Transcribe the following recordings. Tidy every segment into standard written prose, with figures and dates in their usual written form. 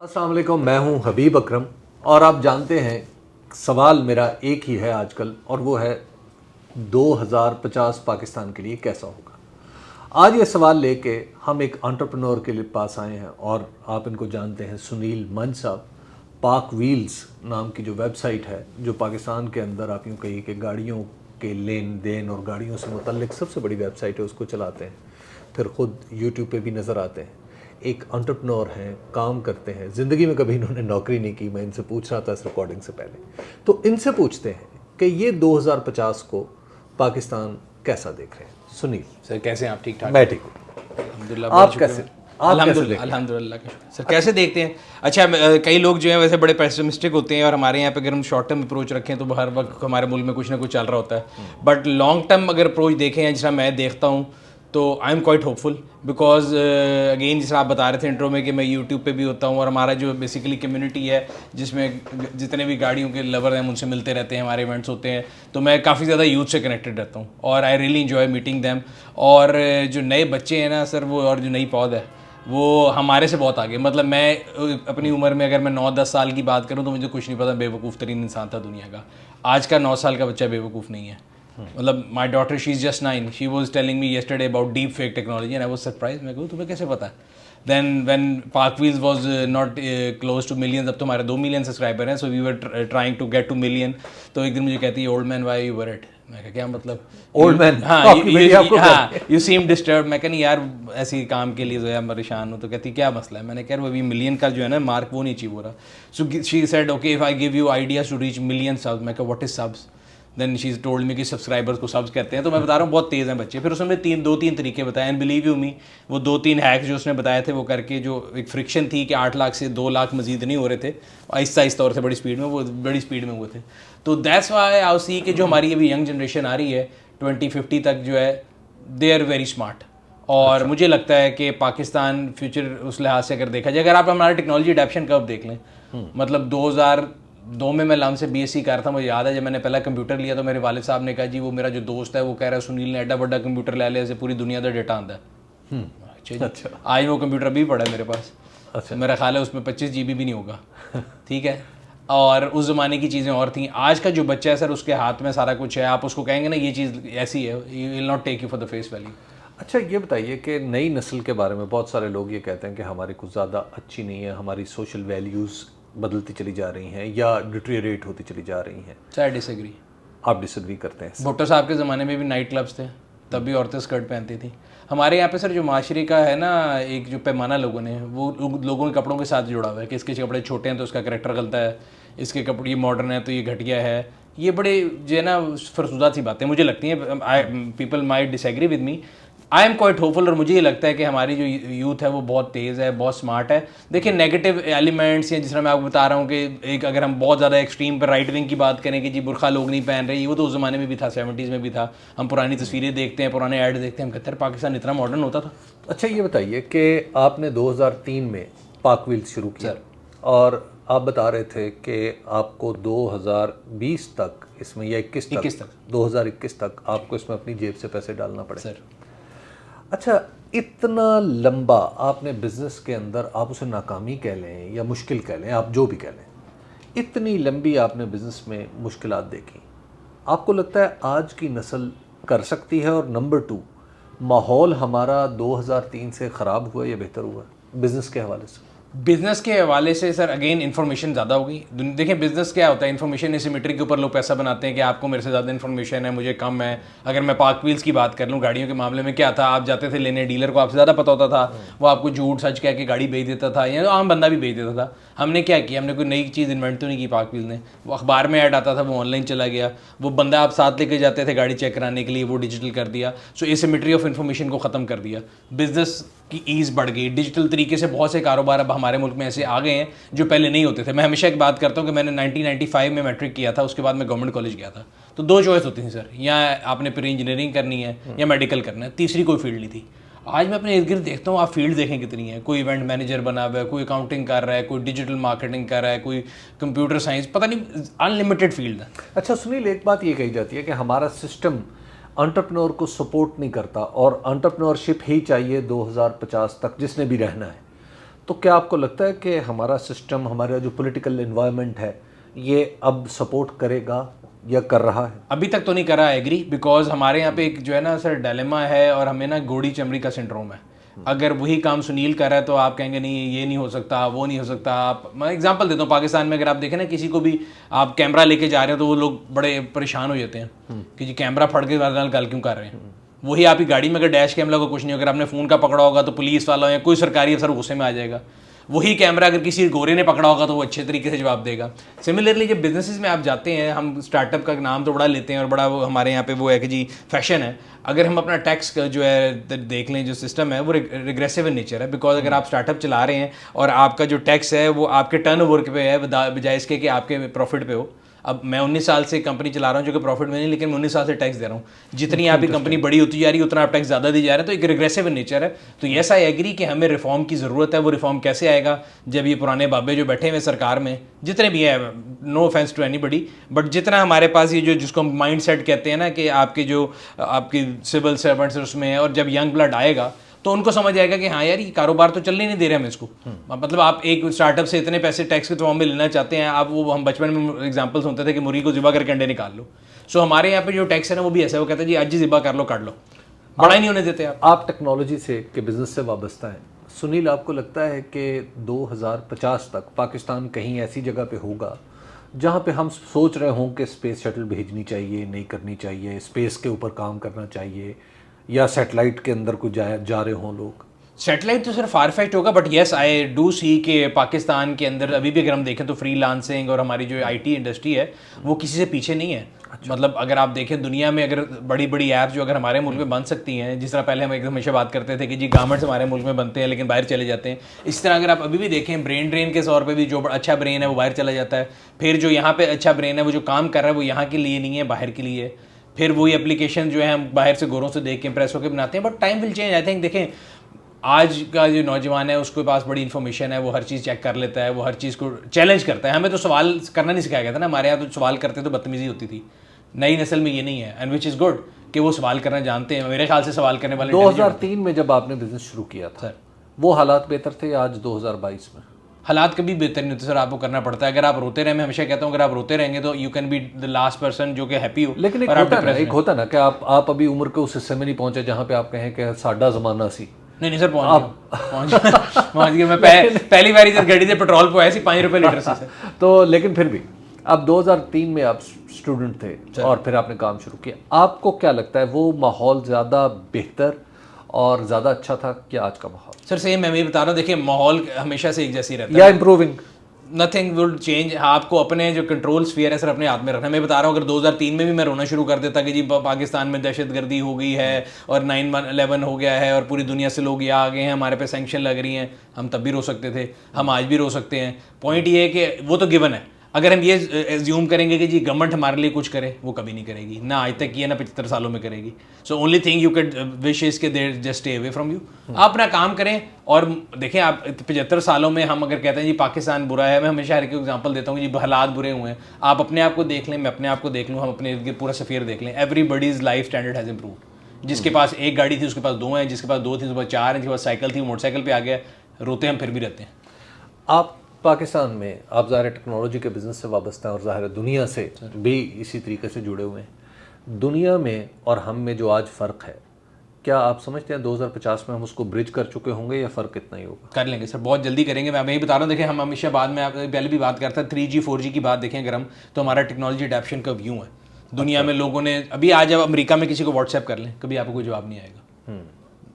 अस्सलाम वालेकुम, मैं हूं हबीब अकरम और आप जानते हैं सवाल मेरा एक ही है आजकल और वो है 2050 पाकिस्तान के लिए कैसा होगा। आज ये सवाल लेके हम एक एंटरप्रेन्योर के लिए पास आए हैं और आप इनको जानते हैं, सुनील मंच साहब। पाक व्हील्स नाम की जो वेबसाइट है, जो पाकिस्तान के अंदर आप यूँ कहिए कि गाड़ियों के लेन देन और गाड़ियों से मुतल्लिक सबसे बड़ी वेबसाइट है, उसको चलाते हैं। फिर ख़ुद यूट्यूब पे भी नज़र आते हैं। एक एंटरप्रेन्योर हैं, काम करते हैं, ज़िंदगी में कभी इन्होंने नौकरी नहीं की। मैं इनसे पूछ रहा था इस रिकॉर्डिंग से पहले, तो इनसे पूछते हैं कि ये 2050 को पाकिस्तान कैसा देख रहे हैं। सुनील सर कैसे हैं आप? ठीक ठाक? मैं ठीक हूँ, अल्हम्दुलिल्लाह। आप कैसे? अल्हम्दुलिल्लाह का शुक्र। सर कैसे देखते हैं? अच्छा, कई लोग जो है वैसे बड़े पेसिमिस्टिक होते हैं और हमारे यहाँ पे अगर हम शॉर्ट टर्म अप्रोच रखें तो हर वक्त हमारे मुल्क में कुछ ना कुछ चल रहा होता है। बट लॉन्ग टर्म अगर अप्रोच देखें, जिसका मैं देखता हूँ, तो I am quite hopeful because again जैसे आप बता रहे थे इंट्रो में कि मैं यूट्यूब पे भी होता हूँ और हमारा जो बेसिकली कम्युनिटी है जिसमें जितने भी गाड़ियों के लवर हैं उनसे मिलते रहते हैं, हमारे इवेंट्स होते हैं, तो मैं काफ़ी ज़्यादा यूथ से कनेक्टेड रहता हूँ और I really enjoy meeting them. और जो नए बच्चे हैं ना सर, वो और जो नई पौध है वो हमारे से बहुत आगे। मतलब मैं अपनी उम्र में अगर मैं 9-10 साल की बात करूँ तो मुझे कुछ नहीं पता, बेवकूफ़ तरीन इंसान था दुनिया का। आज का 9 साल का बच्चा बेवकूफ़ नहीं है। मतलब my daughter she is just 9, she was telling me yesterday about deep fake technology and I was surprise. मैं कहूँ तुम्हें कैसे पता है? Then when park wheels was not close to millions, अब तो हमारे 2 मिलियन सब्सक्राइबर हैं, so we were trying to get two million. तो एक दिन मुझे कहती है, old man why you were it? मैं कहा क्या मतलब? Old man? हाँ, यू सीम डिस्टर्ब। मैं कहा नहीं यार, ऐसी काम के लिए जो है परेशान हूँ। तो कहती क्या मसला है? मैंने कहा वो अभी मिलियन का जो है ना मार्क वो नहीं अचीव हो रहा। So she said okay if I give you ideas to reach million subs. मैं कहा what is subs? Then she is told me कि सब्सक्राइबर्स को सब्स कहते हैं। तो मैं बता रहा हूँ बहुत तेज़ हैं बच्चे। फिर उसमें 3 तरीके बताए एंड बिलीव यू मी, वो 2-3 हैक्स जो उसने बताए थे वो करके जो एक फ्रिक्शन थी कि 8 लाख से 2 लाख मजीद नहीं हो रहे थे, आहिस्ता आहिस्ता और से बड़ी स्पीड में, वो बड़ी स्पीड में हुए थे। तो दैट्स व्हाई आई सी कि जो हमारी अभी यंग जनरेशन आ रही है 2050 तक जो है, दे आर वेरी स्मार्ट। और मुझे लगता है कि पाकिस्तान फ्यूचर उस लिहाज से अगर देखा जाए, अगर आप हमारा टेक्नोलॉजी अडेप्शन कर्व देख लें, मतलब 2002 में मैं लाम से BSc कर रहा था। मुझे याद है जब मैंने पहला कंप्यूटर लिया तो मेरे वालिद साहब ने कहा जी वो मेरा जो दोस्त है वो कह रहा है सुनील ने एडा बड़ा कंप्यूटर ले लिया, पूरी दुनिया का डेटा आता है। अच्छा, आज वो कंप्यूटर भी पड़ा है मेरे पास। अच्छा, मेरा ख्याल है उसमें 25 GB भी नहीं होगा। ठीक है, और उस ज़माने की चीज़ें और थी। आज का जो बच्चा है सर, उसके हाथ में सारा कुछ है। आप उसको कहेंगे ना ये चीज़ ऐसी है, you will not take you for the face value. अच्छा, ये बताइए कि नई नस्ल के बारे में बहुत सारे लोग ये कहते हैं कि हमारी कुछ ज़्यादा अच्छी नहीं है, हमारी सोशल वैल्यूज़ बदलती चली जा रही हैं या डिटेरियोरेट होती चली जा रही हैं। Sir I disagree. आप डिसएग्री करते हैं? भुट्टो साहब के ज़माने में भी नाइट क्लब्स थे, तब भी औरतें स्कर्ट पहनती थी। हमारे यहाँ पे सर जो माशरे का है ना एक जो पैमाना लोगों ने, वो लोगों के कपड़ों के साथ जुड़ा हुआ है कि इसके कपड़े छोटे हैं तो उसका करेक्टर गलता है, इसके कपड़े ये मॉडर्न है तो ये घटिया है। ये बड़े जो है ना फरसुदा सी बातें मुझे लगती हैं। People might disagree with me, I am quite hopeful. और मुझे ये लगता है कि हमारी जो यूथ है वो बहुत तेज़ है, बहुत स्मार्ट है। देखिए नेगेटिव एलिमेंट्स, या जिस तरह मैं आपको बता रहा हूँ कि एक अगर हम बहुत ज़्यादा एक्सट्रीम पर राइट विंग की बात करें कि जी बुरखा लोग नहीं पहन रहे, वो तो उस ज़माने में भी था, 70s में भी था। हम पुरानी तस्वीरें देखते हैं, पुराने ऐड देखते हैं, हम कहते हैं पाकिस्तान इतना मॉडर्न होता था। अच्छा, ये बताइए कि आपने 2003 में पाक व्हील्स शुरू किया और आप बता रहे थे कि आपको 2020 तक इसमें, या 21 तक 2021 तक आपको इसमें अपनी जेब से पैसे डालना पड़े सर। अच्छा, इतना लंबा आपने बिजनेस के अंदर, आप उसे नाकामी कह लें या मुश्किल कह लें, आप जो भी कह लें, इतनी लंबी आपने बिजनेस में मुश्किलात देखी, आपको लगता है आज की नस्ल कर सकती है? और नंबर 2, माहौल हमारा 2003 से ख़राब हुआ या बेहतर हुआ बिज़नेस के हवाले से? बिजनेस के हवाले से सर अगेन इन्फॉर्मेशन ज़्यादा होगी। देखिए बिजनेस क्या होता है, इन्फॉर्मेशन एसिमेट्री के ऊपर लोग पैसा बनाते हैं कि आपको मेरे से ज़्यादा इन्फॉर्मेशन है, मुझे कम है। अगर मैं पार्क व्हील्स की बात कर लूँ, गाड़ियों के मामले में क्या था, आप जाते थे लेने, डीलर को आपसे ज़्यादा पता होता था, वो आपको झूठ सच कह के गाड़ी बेच देता था, या आम बंदा भी बेच देता था। हमने क्या किया, हमने कोई नई चीज़ इन्वेंट तो नहीं की पार्क व्हील्स ने। वो अखबार में ऐड आता था, वो ऑनलाइन चला गया। वो बंदा आप साथ लेके जाते थे गाड़ी चेक कराने के लिए, वो डिजिटल कर दिया। सो एसिमेट्री ऑफ इन्फॉर्मेशन को ख़त्म कर दिया। बिजनेस की ईज़ बढ़ गई, डिजिटल तरीके से बहुत से कारोबार अब हमारे मुल्क में ऐसे आ गए हैं जो पहले नहीं होते थे। मैं हमेशा एक बात करता हूँ कि मैंने 1995 में मैट्रिक किया था, उसके बाद मैं गवर्नमेंट कॉलेज गया था। तो 2 चॉइस होती थी सर, या आपने प्री इंजीनियरिंग करनी है या मेडिकल करना है, तीसरी कोई फील्ड नहीं थी। आज मैं अपने इर्द गिर्द देखता हूँ, आप फील्ड देखें कितनी है। कोई इवेंट मैनेजर बना हुआ है, कोई अकाउंटिंग कर रहा है, कोई डिजिटल मार्केटिंग कर रहा है, कोई कंप्यूटर साइंस, पता नहीं, अनलिमिटेड फील्ड है। अच्छा सुनील, एक बात ये कही जाती है कि हमारा सिस्टम एंटरप्रेन्योर को सपोर्ट नहीं करता और एंटरप्रेन्योरशिप ही चाहिए 2050 तक जिसने भी रहना है। तो क्या आपको लगता है कि हमारा सिस्टम, हमारा जो पॉलिटिकल एनवायरनमेंट है, ये अब सपोर्ट करेगा या कर रहा है? अभी तक तो नहीं करा, एग्री, बिकॉज हमारे यहाँ पे एक जो है ना सर डायलेमा है, और हमें ना घोड़ी चमड़ी का सिंड्रोम है। अगर वही काम सुनील कर रहा है तो आप कहेंगे नहीं ये नहीं हो सकता, वो नहीं हो सकता। आप, मैं एग्जांपल देता हूँ, पाकिस्तान में अगर आप देखें ना, किसी को भी आप कैमरा लेके जा रहे हो तो वो लोग बड़े परेशान हो जाते हैं कि जी कैमरा फट के वाले गल क्यों कर रहे हैं। वही आपकी गाड़ी में अगर डैश कैमरा को कुछ नहीं, अगर आपने फ़ोन का पकड़ा होगा तो पुलिस वाला या कोई सरकारी अफसर गुस्से में आ जाएगा। वही कैमरा अगर किसी गोरे ने पकड़ा होगा तो वो अच्छे तरीके से जवाब देगा। सिमिलरली जब बिजनेसेस में आप जाते हैं, हम स्टार्टअप का नाम तो बड़ा लेते हैं और बड़ा वो हमारे यहाँ पे वो है कि जी फैशन है। अगर हम अपना टैक्स का जो है देख लें, जो सिस्टम है वो रिग्रेसिव इन नेचर है। बिकॉज अगर आप स्टार्टअप चला रहे हैं और आपका जो टैक्स है वो आपके टर्नओवर पे है बजाय इसके कि आपके प्रॉफिट पे हो। अब मैं 19 साल से कंपनी चला रहा हूँ जो कि प्रॉफिट में नहीं, लेकिन मैं 19 साल से टैक्स दे रहा हूँ। जितनी आपकी कंपनी बड़ी होती जा रही है उतना आप टैक्स ज़्यादा दी जा रहे हैं, तो एक रिग्रेसिव इन नेचर है। तो येस आई एग्री कि हमें रिफॉर्म की ज़रूरत है। वो रिफॉर्म कैसे आएगा? जब ये पुराने बाबे जो बैठे हुए सरकार में, जितने भी है, no offence to anybody, but जितना हमारे पास ये जो जिसको हम माइंड सेट कहते हैं ना कि आपके जो आपकी सिविल सर्वेंट्स उसमें है, और जब यंग ब्लड आएगा तो उनको समझ आएगा कि हाँ यार ये कारोबार तो चलने नहीं दे रहे हम इसको। मतलब आप एक स्टार्टअप से इतने पैसे टैक्स के फॉर्म में लेना चाहते हैं आप, वो हम बचपन में एग्जांपल सुनते थे कि मुर्गी को ज़िबा करके अंडे निकाल लो। सो हमारे यहाँ पे जो टैक्स है ना वो भी ऐसा है, वो कहते हैं जी आज ही ज़िबा कर लो, काट लो, बड़ा ही नहीं होने देते आप टेक्नोलॉजी से के बिजनेस से वाबस्ता है। सुनील, आपको लगता है कि 2050 तक पाकिस्तान कहीं ऐसी जगह पे होगा जहाँ पे हम सोच रहे हों कि स्पेस शटल भेजनी चाहिए, नहीं करनी चाहिए, स्पेस के ऊपर काम करना चाहिए, या सैटेलाइट के अंदर को जा रहे हों लोग? सैटेलाइट तो सिर्फ फार फेक्ट होगा, but yes I do see कि पाकिस्तान के अंदर अभी भी अगर हम देखें तो फ्रीलांसिंग और हमारी जो आईटी इंडस्ट्री है वो किसी से पीछे नहीं है। अच्छा। मतलब अगर आप देखें दुनिया में अगर बड़ी बड़ी ऐप्स जो अगर हमारे मुल्क में बन सकती हैं, जिस तरह पहले हम एकदम हमेशा बात करते थे कि जी गारमेंट्स हमारे मुल्क में बनते हैं लेकिन बाहर चले जाते हैं, इस तरह अगर आप अभी भी देखें ब्रेन ड्रेन के तौर पर भी जो अच्छा ब्रेन है वो बाहर चला जाता है। फिर जो यहाँ पे अच्छा ब्रेन है वो जो काम कर रहा है वो यहाँ के लिए नहीं है, बाहर के लिए है। फिर वही एप्लीकेशन जो है हम बाहर से गोरों से देख के इम्प्रेस होकर बनाते हैं, but time will change. I think देखें आज का जो नौजवान है उसके पास बड़ी इन्फॉर्मेशन है, वो हर चीज़ चेक कर लेता है, वो हर चीज़ को चैलेंज करता है। हमें तो सवाल करना नहीं सिखाया गया था ना, हमारे यहाँ तो सवाल करते तो बदतमीजी होती थी। नई नस्ल में ये नहीं है, एंड विच इज़ गुड कि वो सवाल करना जानते हैं। मेरे ख्याल से सवाल करने वाले 2003 में जब आपने बिजनेस शुरू किया था सर, वो हालात बेहतर थे आज 2022 में? हालात कभी बेहतर नहीं होते सर, आपको करना पड़ता है। अगर आप रोते रहे, मैं हमेशा कहता हूँ अगर आप रोते रहेंगे तो you can be the last person जो कि हैप्पी हो। लेकिन एक होता ना कि आप अभी उम्र के उस हिस्से में नहीं पहुंचे जहाँ पे आप कहें कि साडा जमाना सी। नहीं सर, पहुंच गया मैं पहली बार जब गाड़ी से पेट्रोल पे आया सी 5 रुपये लीटर से। तो लेकिन फिर भी अब 2003 में आप स्टूडेंट थे और फिर आपने काम शुरू किया, आपको क्या लगता है वो माहौल ज़्यादा बेहतर और ज़्यादा अच्छा था क्या आज का माहौल? सर सेम मैं भी बता रहा हूँ, देखिए माहौल हमेशा से एक जैसी रहता है या इम्प्रूविंग? Nothing will change. आपको अपने जो कंट्रोल स्फीयर है सर अपने हाथ में रखना। मैं बता रहा हूँ अगर 2003 में भी मैं रोना शुरू कर देता कि जी पाकिस्तान में दहशतगर्दी हो गई है और 9/11 हो गया है और पूरी दुनिया से लोग यहाँ आ गए हैं, हमारे पे सैंक्शन लग रही हैं, हम तब भी रो सकते थे, हम आज भी रो सकते हैं। पॉइंट ये है कि वो तो गिवन है। अगर हम ये एज्यूम करेंगे कि जी गवर्नमेंट हमारे लिए कुछ करे, वो कभी नहीं करेगी, ना आज तक किया ना 75 सालों में करेगी। So only thing you can wish is के they just stay away from you. आप अपना काम करें और देखें आप 75 सालों में हम अगर कहते हैं जी पाकिस्तान बुरा है, मैं हमेशा हर एक एग्जांपल देता हूँ जी हालात बुरे हुए हैं, आप अपने आप को देख लें, मैं अपने आप को देख लूँ, हम अपने पूरा सफ़ीर देख लें। Everybody's life standard has improved. जिसके पास एक गाड़ी थी उसके पास 2 हैं, जिसके पास 2 थी उसके पास 4 हैं, जिसके पास साइकिल थी मोटरसाइकिल पे आ गया। रोते हम फिर भी रहते हैं। आप पाकिस्तान में आप ज़ाहिर टेक्नोलॉजी के बिज़नेस से वाबस्ता हैं और ज़ाहिर दुनिया से भी इसी तरीके से जुड़े हुए हैं। दुनिया में और हम में जो आज फ़र्क है, क्या आप समझते हैं 2050 में हम उसको ब्रिज कर चुके होंगे या फ़र्क इतना ही होगा? कर लेंगे सर, बहुत जल्दी करेंगे। मैं यही बता रहा हूँ, देखिए हम हमेशा बाद में पहले भी बात करता है 3G 4G की बात देखें अगर हम, तो हमारा टेक्नोलॉजी अडेप्शन का व्यू है दुनिया में। लोगों ने अभी आज अब अमेरिका में किसी को व्हाट्सएप कर लें, कभी आपको कोई जवाब नहीं आएगा।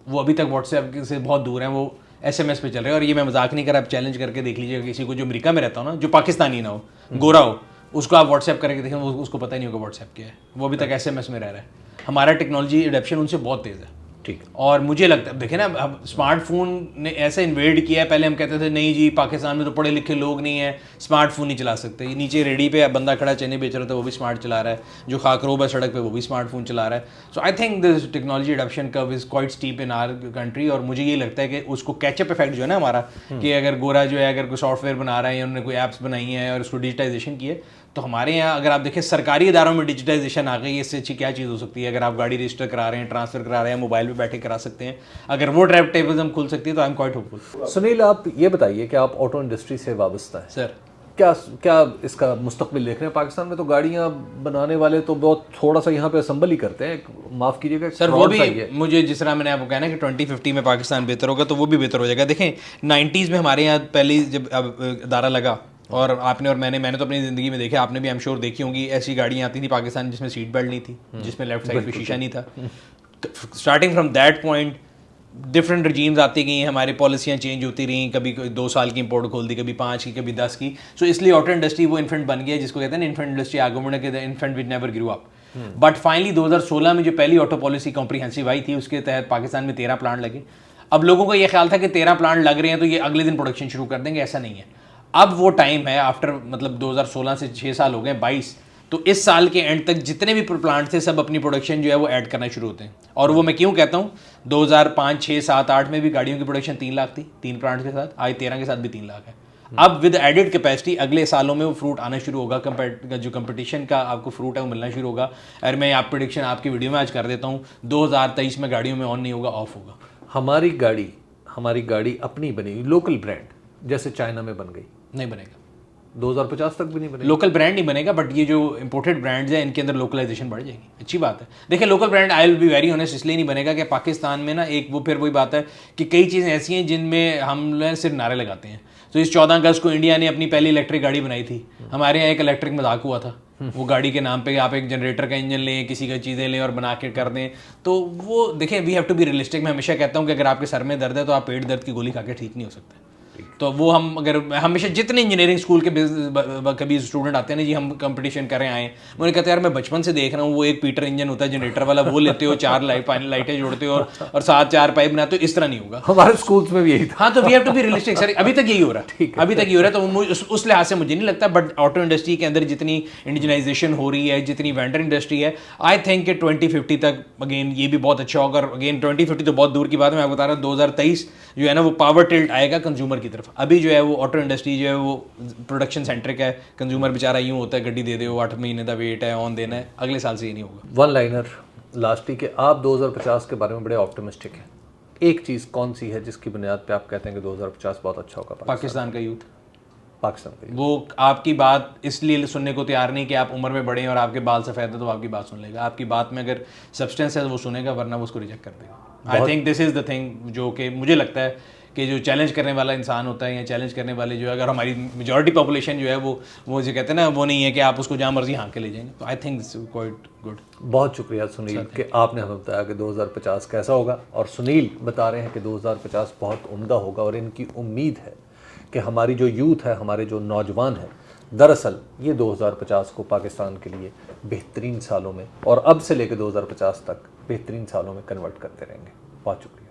वो अभी तक व्हाट्सएप से बहुत दूर हैं, वो SMS पे चल रहे हैं। और ये मैं मजाक नहीं कर रहा, आप चैलेंज करके देख लीजिएगा किसी को जो अमेरिका में रहता हो ना, जो पाकिस्तानी ना हो, गोरा हो, उसको आप व्हाट्सएप करके देखें, उसको पता ही नहीं होगा व्हाट्सएप क्या है, वो अभी तक SMS में रह रहा है। हमारा टेक्नोलॉजी एडेप्शन उनसे बहुत तेज़ है। ठीक। और मुझे लगता है देखें ना, अब स्मार्टफोन ने ऐसे इन्वेड किया है। पहले हम कहते थे नहीं जी पाकिस्तान में तो पढ़े लिखे लोग नहीं हैं, स्मार्टफोन नहीं चला सकते। नीचे रेडी पे बंदा खड़ा चने बेच रहा था, वो भी स्मार्ट चला रहा है। जो खाकरोब है सड़क पे, वो भी स्मार्टफोन चला रहा है। So I think this technology adoption curve is quite steep in our country. और मुझे ये लगता है कि उसको कैचअप इफेक्ट जो है ना हमारा, कि अगर गोरा जो है अगर कोई सॉफ्टवेयर बना रहा है या उन्होंने कोई ऐप्स बनाई हैं और उसको डिजिटाइजेशन की है, तो हमारे यहाँ अगर आप देखें सरकारी इदारों में डिजिटाइजेशन आ गई, इससे अच्छी क्या चीज़ हो सकती है। अगर आप गाड़ी रजिस्टर करा रहे हैं, ट्रांसफ़र करा रहे हैं, मोबाइल पे बैठे करा सकते हैं, अगर वो ट्रैवलिज्म खुल सकती है तो I am quite hopeful. Sunil, आप ये बताइए कि आप ऑटो इंडस्ट्री से वाबस्ता हैं, सर क्या क्या इसका मुस्तकबिल देख रहे हैं? पाकिस्तान में तो गाड़ियां बनाने वाले तो बहुत थोड़ा सा यहाँ पे असेंबल ही करते हैं, माफ़ कीजिएगा सर, वो भी मुझे जिस तरह मैंने आपको कहना है कि 2050 में पाकिस्तान बेहतर होगा तो वो भी बेहतर हो जाएगा। देखें 90s में हमारे यहाँ पहली जब अदारा लगा, और आपने और मैंने तो अपनी ज़िंदगी में देखा, आपने भी आई एम श्योर देखी होंगी, ऐसी गाड़ियाँ आती थी पाकिस्तान जिसमें सीट बेल्ट नहीं थी, जिसमें लेफ्ट साइड पे शीशा नहीं था। Starting from that point different regimes आती गई, हमारी पॉलिसियाँ चेंज होती रहीं, कभी 2 साल की इंपोर्ट खोल दी, कभी 5 की, कभी 10 की। सो इसलिए ऑटो इंडस्ट्री वो इन्फेंट बन गया जिसको कहते हैं इन्फेंट इंडस्ट्री आगमन के infant which never grew up. But finally 2016 में जो पहली ऑटो पॉलिसी कॉम्प्रिहेंसिव आई थी, उसके तहत पाकिस्तान में 13 प्लांट लगे। अब लोगों को ये ख्याल था कि 13 प्लांट लग रहे हैं तो ये अगले दिन प्रोडक्शन शुरू कर देंगे, ऐसा नहीं है। अब वो टाइम है आफ्टर, मतलब 2016 से 6 साल हो गए, 22, तो इस साल के एंड तक जितने भी प्लांट थे सब अपनी प्रोडक्शन जो है वो ऐड करना शुरू होते हैं। और वो मैं क्यों कहता हूँ, 2005, 6, 7, 8 में भी गाड़ियों की प्रोडक्शन 3 लाख थी 3 प्लांट के साथ, आज 13 के साथ भी 3 लाख है। अब विद एडेड कैपेसिटी अगले सालों में वो फ्रूट आना शुरू होगा, जो कंपटीशन का आपको फ्रूट है वो मिलना शुरू होगा। और मैं आप प्रेडिक्शन आपकी वीडियो में आज कर देता हूँ, 2023 में गाड़ियों में ऑन नहीं होगा, ऑफ होगा। हमारी गाड़ी अपनी बनी लोकल ब्रांड जैसे चाइना में बन गई, नहीं बनेगा, 2050 तक भी नहीं बनेगा। लोकल ब्रांड नहीं बनेगा, बट ये जो इंपोर्टेड ब्रांड्स हैं इनके अंदर लोकलाइजेशन बढ़ जाएगी, अच्छी बात है। देखिए local brand, I will be very honest, इसलिए नहीं बनेगा कि पाकिस्तान में ना एक वो फिर वही बात है कि कई चीज़ें ऐसी हैं जिनमें हम लोग सिर्फ नारे लगाते हैं। तो इस 14 अगस्त को इंडिया ने अपनी पहली इलेक्ट्रिक गाड़ी बनाई थी। हमारे यहाँ एक इलेक्ट्रिक मजाक हुआ था, वो गाड़ी के नाम पे आप एक जनरेटर का इंजन लें, किसी का चीज़ें लें और बना के कर दें। तो वो देखें, we have to be realistic. मैं हमेशा कहता हूँ कि अगर आपके सर में दर्द है तो आप पेट दर्द की गोली खा के ठीक नहीं हो सकते। तो वो हम अगर हमेशा जितने इंजीनियरिंग स्कूल के कभी स्टूडेंट आते हैं ना जी, हम कंपटीशन कर रहे आए, मुझे कहते हैं यार मैं बचपन से देख रहा हूँ, वो एक पीटर इंजन होता है जनरेटर वाला, वो लेते हो, 4 लाइटें जोड़ते हो और 7-4 पाइप बनाते हो, इस तरह नहीं होगा। हमारे स्कूल्स में भी यही था। हाँ, तो we have to be realistic sir, अभी तक यही हो रहा है, अभी तक यही हो रहा है। तो उस लिहाज से मुझे नहीं लगता, बट ऑटो इंडस्ट्री के अंदर जितनी इंडिजनाइजेशन हो रही है, जितनी वेंडर इंडस्ट्री है, आई थिंक कि 2050 तक अगेन ये भी बहुत अच्छा होगा। और अगेन 2050 तो बहुत दूर की बात है, मैं आपको बता रहा हूँ 2023 जो है ना वो पावर टिल्ट आएगा कंज्यूमर की तरफ। अभी जो है वो ऑटो इंडस्ट्री जो है वो प्रोडक्शन सेंट्रिक है, कंज्यूमर बेचारा यूँ होता है गड्डी दे दो, 8 महीने का वेट है, ऑन देना है, अगले साल से ये नहीं होगा। वन लाइनर लास्ट ही के, आप 2050 के बारे में बड़े ऑप्टिमिस्टिक हैं। एक चीज़ कौन सी है जिसकी बुनियाद पे आप कहते हैं कि 2050 बहुत अच्छा होगा? पाकिस्तान का यूथ, पाकिस्तान का वो आपकी बात इसलिए सुनने को तैयार नहीं कि आप उम्र में बड़े हैं और आपके बाल सफ़ेद है तो आपकी बात सुन लेगा। आपकी बात में अगर सब्सटेंस है तो वो सुनेगा, वरना वो उसको रिजेक्ट कर देगा। आई think this is the thing जो कि मुझे लगता है कि जो चैलेंज करने वाला इंसान होता है या चैलेंज करने वाले जो है, अगर हमारी मेजॉरिटी पॉपुलेशन जो है वो जो कहते हैं ना, वो नहीं है कि आप उसको जहाँ मर्जी हाँ के ले जाएंगे। तो आई think this is quite good. बहुत शुक्रिया सुनील कि आपने हमें बताया कि 2050 कैसा होगा, और सुनील बता रहे हैं कि 2050 बहुत उम्दा होगा। और इनकी उम्मीद है कि हमारी जो यूथ है, हमारे जो नौजवान हैं, दरअसल ये 2050 को पाकिस्तान के लिए बेहतरीन सालों में, और अब से लेकर 2050 तक बेहतरीन सालों में कन्वर्ट करते रहेंगे। बहुत शुक्रिया।